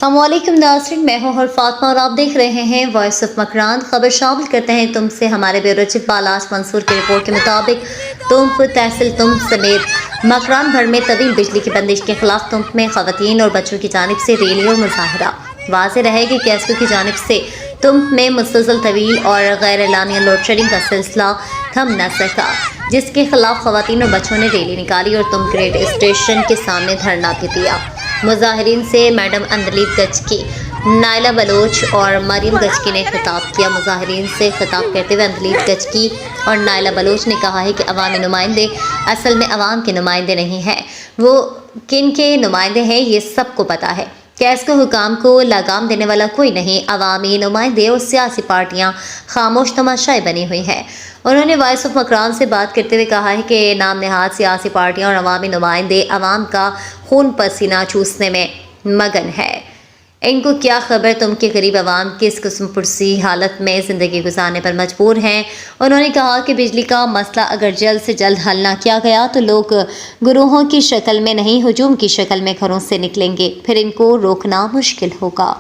अस्सलामुअलैकुम नाज़रीन, मैं हूं फातिमा और आप देख रहे हैं वॉइस ऑफ मकरान। खबर शामिल करते हैं तुमसे। हमारे ब्यूरो चीफ बालास मंसूर की रिपोर्ट के मुताबिक तुंप तहसील तुंप समेत मकरान भर में तवील बिजली की बंदिश के खिलाफ तुंप में खवातीन और बच्चों की जानिब से रैली और मुजाहरा। वाज़ेह रहे कि कैसको की जानिब से तुंप में मुसलसल तवील और गैर एलानिया लोड शेडिंग का सिलसिला थम न सका, जिसके खिलाफ खवातीन और बच्चों ने रैली निकाली और तुंप ग्रेड स्टेशन के सामने धरना भी दिया। मुजाहिरीन से मैडम अंदलीब गचकी, नायला बलोच और मरियम गचकी ने खिताब किया। मुजाहिरीन से खिताब करते हुए अंदलीब गचकी और नायला बलोच ने कहा है कि अवामी नुमाइंदे असल में अवाम के नुमाइंदे नहीं हैं, वो किन के नुमाइंदे हैं ये सबको पता है। कैसको हुकाम को लगाम देने वाला कोई नहीं, अवामी नुमाइंदे और सियासी पार्टियां खामोश तमाशाएं बनी हुई हैं। उन्होंने वॉइस ऑफ मकरान से बात करते हुए कहा है कि नाम नहाद सियासी पार्टियां और अवामी नुमाइंदे अवाम का खून पसीना चूसने में मगन है। इनको क्या खबर तुम के गरीब अवाम किस किस्म पुरसी हालत में ज़िंदगी गुजारने पर मजबूर हैं। उन्होंने कहा कि बिजली का मसला अगर जल्द से जल्द हल ना किया गया तो लोग गुरूहों की शक्ल में नहीं, हुजूम की शक्ल में घरों से निकलेंगे, फिर इनको रोकना मुश्किल होगा।